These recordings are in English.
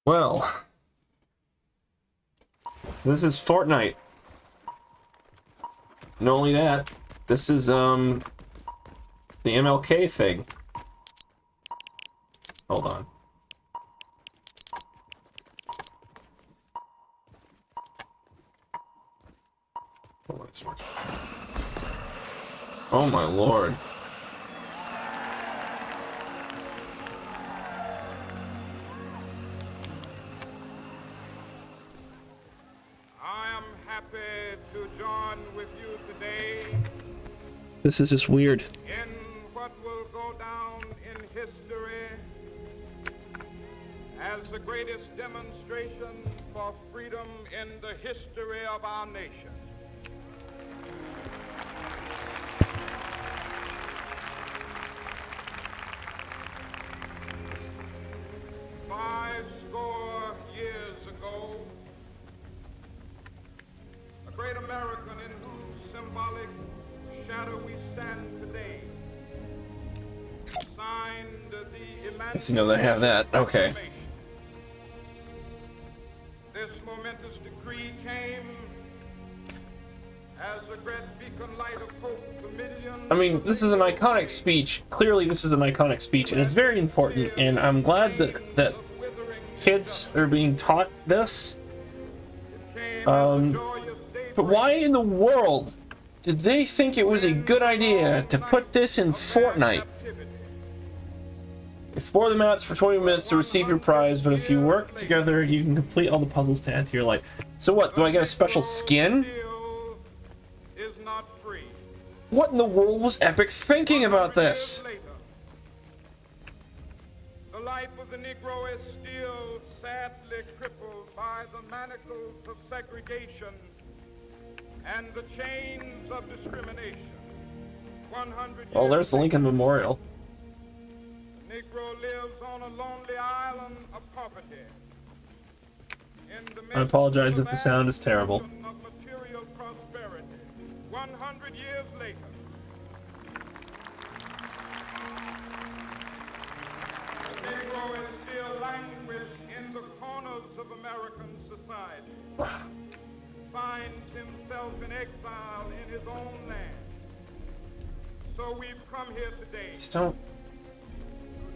Well, this is Fortnite. Not only that, this is the MLK thing. Hold on. Oh my lord. I am happy to join with you today This is just weird. in what will go down in history as the greatest demonstration for freedom in the history of our nation. Five score years ago, a great American in whose symbolic shadow we stand today signed the Yes, you know they have that. Okay. Proclamation. This momentous decree came as a great beacon light of hope to millions. I mean, this is an iconic speech. Clearly, this is an iconic speech, and it's very important. And I'm glad that kids are being taught this. But why in the world did they think it was a good idea to put this in Fortnite? Explore the maps for 20 minutes to receive your prize, but if you work together, you can complete all the puzzles to add to your life. So what, do I get a special skin? What in the world was Epic thinking about this? The life of the Negro is still sadly crippled by the manacles of segregation and the chains of discrimination. 100 Oh, there's the Lincoln Memorial. The Negro lives on a lonely island of poverty. I apologize if the sound is terrible. Of material prosperity. 100 years later, the Negro is still languished in the corners of American society. Finds himself in exile in his own land. So we've come here today Just don't. to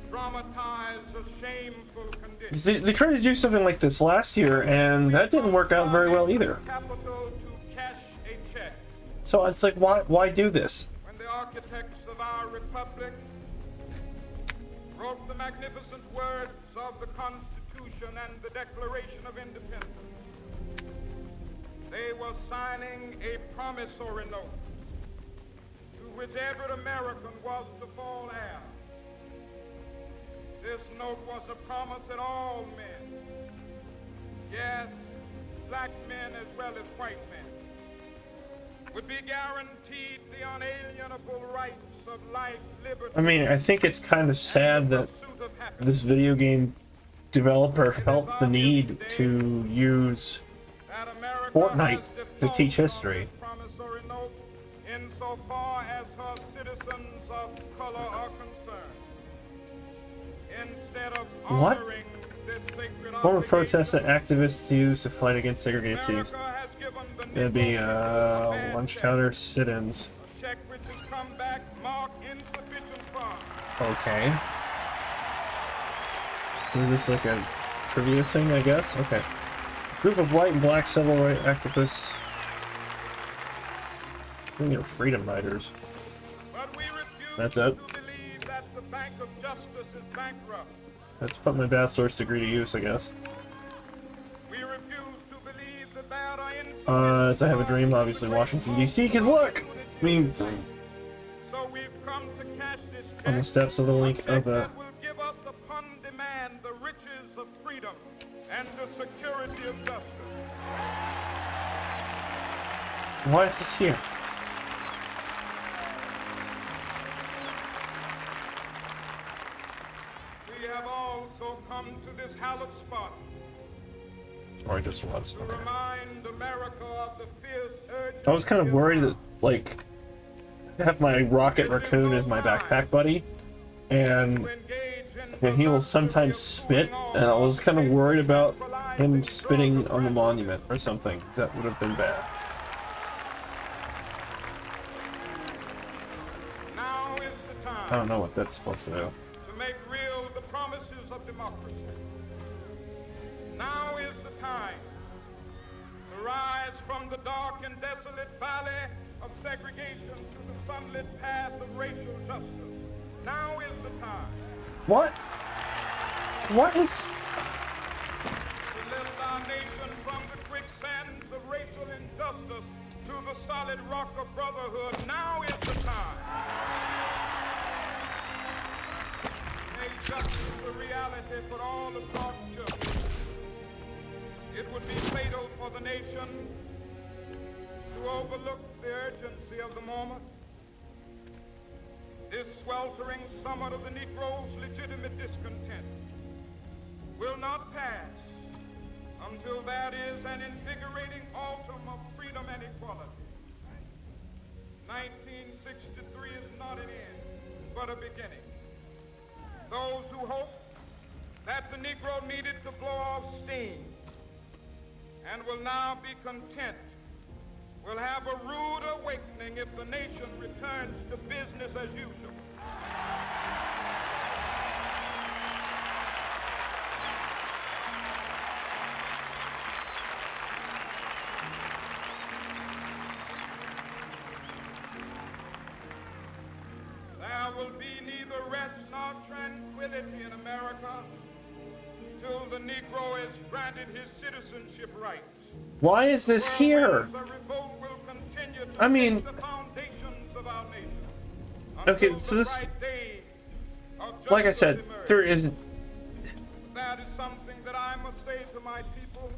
dramatize a shameful condition. They tried to do something like this last year, and that didn't work out very well either. Capital to cash a check. So it's like, why do this? When the architects of our republic wrote the magnificent words of the Constitution and the Declaration of Independence, they were signing a promissory note to which every American was to fall heir. This note was a promise that all men, yes, black men as well as white men, would be guaranteed the unalienable rights of life, liberty. I mean, I think it's kind of sad that this video game developer felt the need to use Fortnite to teach history. Promissory note insofar as her citizens of color are concerned. Instead of What? honoring this sacred Form of obligation, protest that activists use to fight against segregated cities. America has given the It'd be Negro lunch counter sit-ins. a check which has come back marked insufficient funds. Okay. So is this like a trivia thing, I guess? Okay. Group of white and black civil rights activists. I think they're freedom riders. But we refuse That's to it. believe that the Bank of Justice is bankrupt. Let's put my bachelor's degree to use, I guess. We refuse to believe that there are insufficient So I have a dream, obviously Washington, D.C., because look! I mean, So we've come to cash this on the check, steps of the link a of check a... that will give us upon demand the riches of freedom and the security of justice. Why is this here? We have also come to this hallowed spot Or I just was. to remind America of the fierce urge. I was kind of worried that, like, I have my Rocket Raccoon as my backpack buddy, and to engage in And he will sometimes spit, and I was kind of worried about him spitting on the monument or something, 'cause that would have been bad. Now is the I time don't know what that's supposed to do. to make real the promises of democracy. Now is the time to rise from the dark and desolate valley of segregation to the sunlit path of racial justice. Now is the time What? What is... to lift our nation from the quicksands of racial injustice to the solid rock of brotherhood. Now is the time. Make justice a reality for all of God's children. It would be fatal for the nation to overlook the urgency of the moment. This sweltering summer of the Negro's legitimate discontent will not pass until that is an invigorating autumn of freedom and equality. 1963 is not an end, but a beginning. Those who hope that the Negro needed to blow off steam and will now be content will have a rude awakening if the nation returns to business as usual. There will be neither rest nor tranquility in America till the Negro is granted his citizenship rights. Why is this here? I mean... Okay, so this... Like I said, there isn't... That is something that I must say to my people.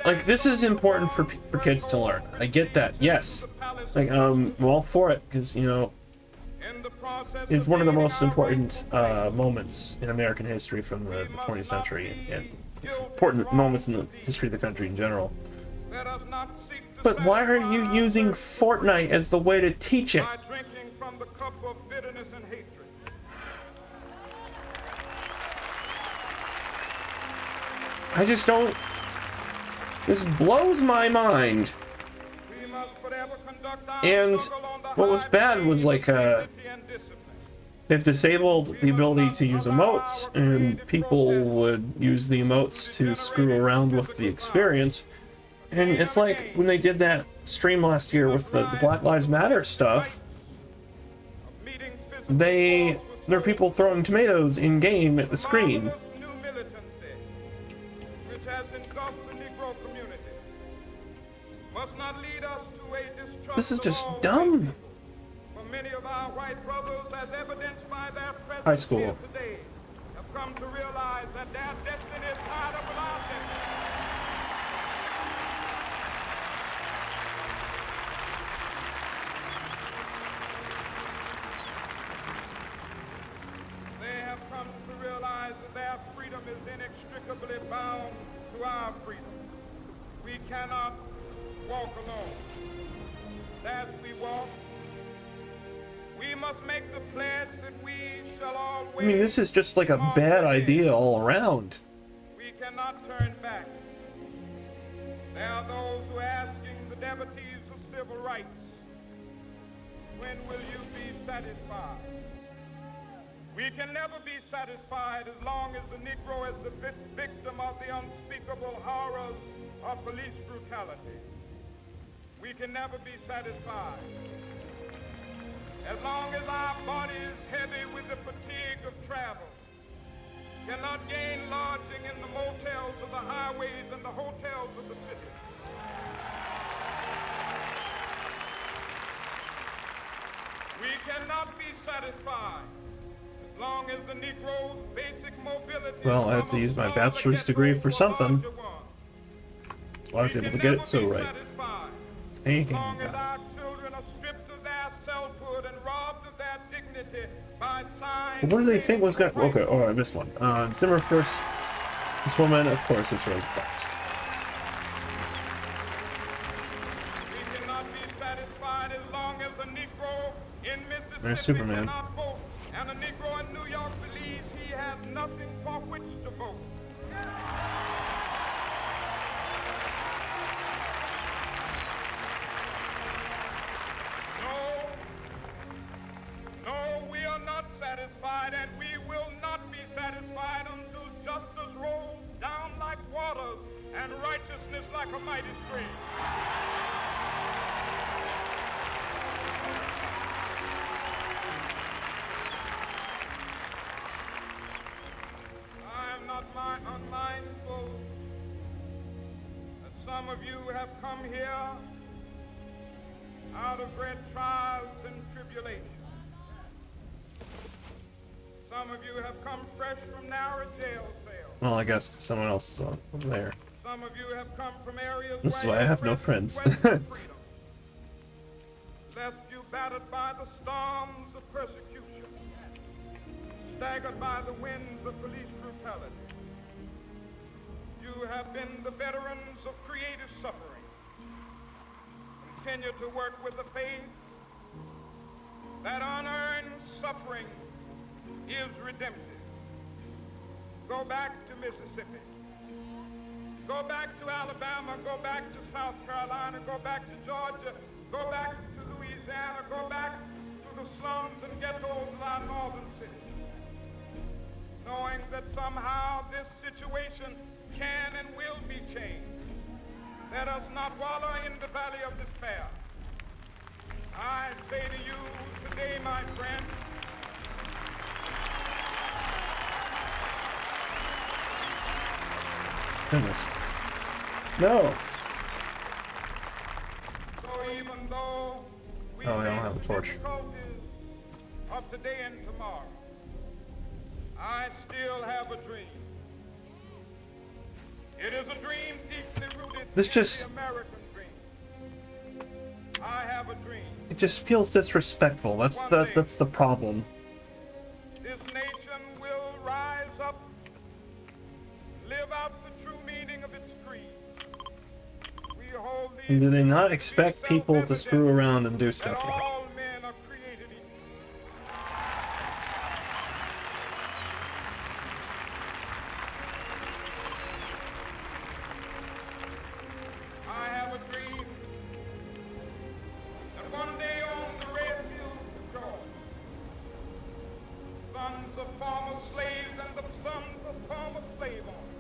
Like, this is important for kids to learn. I get that, yes. Like, I'm all for it, because, you know, it's one of the most important moments in American history from the 20th century, and important moments in the history of the country in general. But why are you using Fortnite as the way to teach it? I just don't... This blows my mind. And what was bad was, like, they've disabled the ability to use emotes, and people would use the emotes to screw around with the experience. And it's like when they did that stream last year with the Black Lives Matter stuff, there are people throwing tomatoes in game at the screen. This is just dumb. Many of our white brothers, as evidenced by their High presence school. here today, have come to realize that their destiny is tied up with our destiny. They have come to realize that their freedom is inextricably bound to our freedom. We cannot walk alone. As we walk, we must make the pledge that we shall always... I mean, this is just like a bad idea all around. We cannot turn back. There are those who are asking the devotees of civil rights, when will you be satisfied? We can never be satisfied as long as the Negro is the victim of the unspeakable horrors of police brutality. We can never be satisfied. As long as our body is heavy with the fatigue of travel, cannot gain lodging in the motels of the highways and the hotels of the city. We cannot be satisfied as long as the Negro's basic mobility... Well, I had to use my bachelor's degree for something. So I was able to get it so right. As long as our children are stripped of their selfhood and robbed of their dignity by signs... What do they think was going to... Okay, oh, I missed one. December 1st, this woman, of course, it's Rose Parks. We cannot be satisfied as long as the Negro in Mississippi There's Superman. cannot vote, and the Negro in New York believes have nothing for which to vote. No, we are not satisfied, and we will not be satisfied until justice rolls down like waters and righteousness like a mighty stream. I am not unmindful that some of you have come here out of great trials and tribulations. Some of you have come fresh from narrow jail cells. Well, I guess someone else is over there. Some of you have come from areas This is where why I have no your friends. quest for freedom left you battered by the storms of persecution, staggered by the winds of police brutality. You have been the veterans of creative suffering. Continue to work with the faith that unearned suffering is redemptive. Go back to Mississippi. Go back to Alabama. Go back to South Carolina. Go back to Georgia. Go back to Louisiana. Go back to the slums and ghettos of our northern cities. Knowing that somehow this situation can and will be changed. Let us not wallow in the valley of despair. I say to you today, my friend, Goodness. No! so even though we Oh, I don't face have a the torch. difficulties of today and tomorrow, I still have a dream. It is a dream deeply rooted This in just- the American dream. I have a dream. It just feels disrespectful. That's the problem. This nation will rise up, live out the true meaning of its creed. We hold these And do they not truths to be expect people to self-evident screw around and do that stuff? all men are created equal. I have a dream that one day on the red hills of Georgia, sons of former slaves and the sons of former slave owners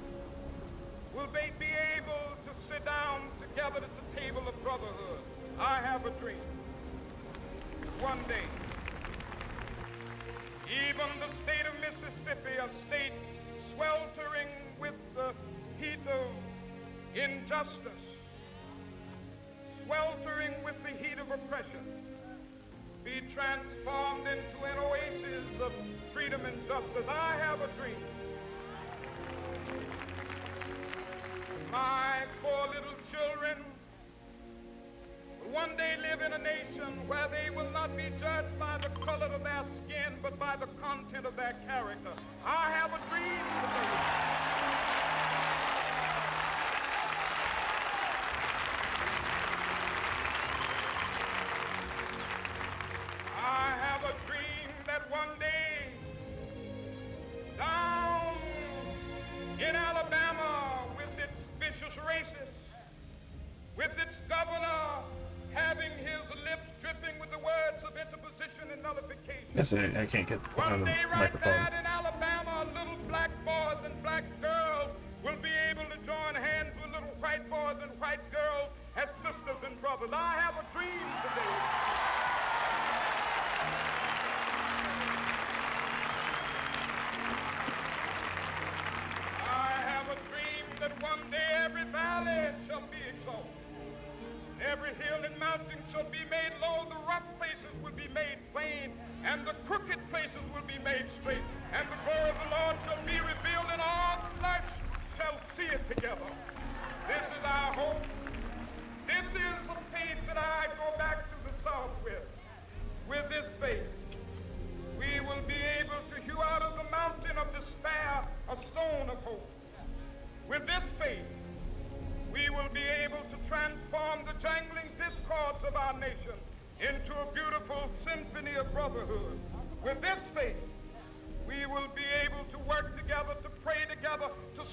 will they be able to sit down together at the table of brotherhood. I have a dream. One day, even the state of Mississippi, a state sweltering with the heat of injustice, sweltering with the heat of oppression, be transformed into an oasis of freedom and justice. I have a dream. My 4 little children will one day live in a nation where they will not be judged by the color of their skin, but by the content of their character. I have a dream today. I have a dream that one day, down in Alabama, with its vicious racists, with its governor having his lips dripping with the words of interposition and nullification. Yes, I can't get behind One the day right microphone. there in Alabama, little black boys and black girls will be able to join hands with little white boys and white girls as sisters and brothers. I have a dream today. I have a dream that one day every valley shall be exalted. Every hill and mountain shall be made low, the rough places will be made plain, and the crooked places will be made straight, and the glory of the Lord shall be revealed, and all flesh shall see it together. This is our hope. This is the faith that I go back to the South with. With this faith, we will be able to hew out of the mountain of despair a stone of hope. With this faith, we will be able to transform the jangling discords of our nation into a beautiful symphony of brotherhood. With this faith, we will be able to work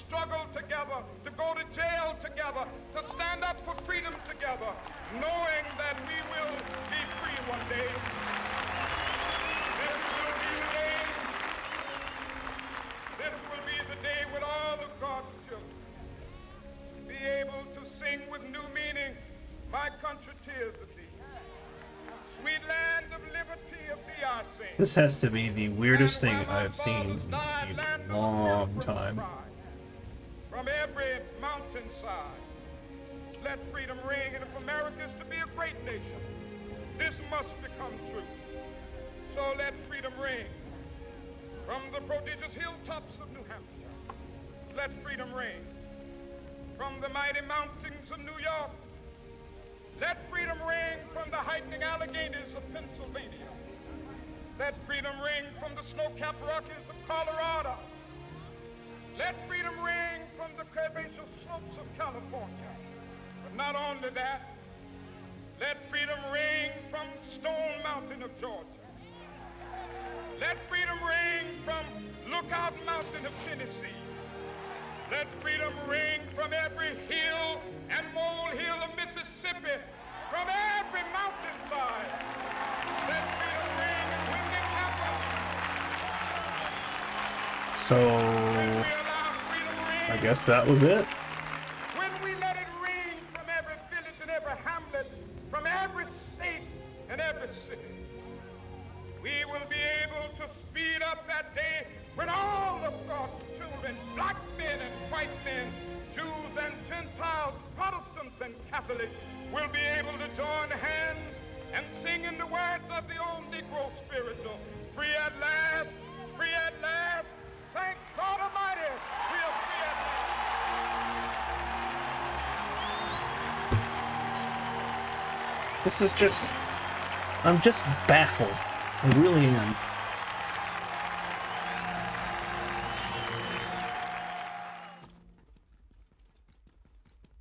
struggle together, to go to jail together, to stand up for freedom together, knowing that we will be free one day. This will be the day. This will be the day when all of God's children be able to sing with new meaning, "My country, tears of thee. Sweet land of liberty, of thee I sing." This has to be the weirdest thing I've seen in a long time. From every mountainside, let freedom ring, and if America is to be a great nation, this must become true. So let freedom ring from the prodigious hilltops of New Hampshire. Let freedom ring from the mighty mountains of New York. Let freedom ring from the heightening Alleghenies of Pennsylvania. Let freedom ring from the snow-capped Rockies of Colorado. Let freedom ring from the curvaceous slopes of California. But not only that, let freedom ring from Stone Mountain of Georgia. Let freedom ring from Lookout Mountain of Tennessee. Let freedom ring from every hill and molehill of Mississippi, from every mountainside. Let freedom ring, and when it happens, So, when we allow freedom ring, I guess that was it. when we let it ring from every village and every hamlet, from every state and every city, we will be able to speed up that day when all of God's children, black men and white men, Jews and Gentiles, Protestants and Catholics, will be able to join hands and sing in the words of the old Negro spiritual, "Free at last, free at last, thank God Almighty, we are free at last." This is just... I'm just baffled. I really am.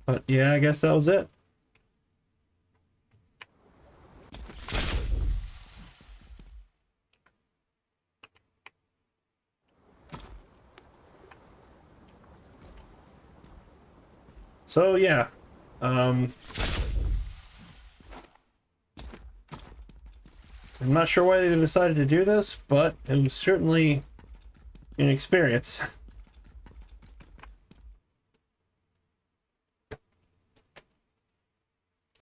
But yeah, I guess that was it. So yeah, I'm not sure why they decided to do this, but it was certainly an experience.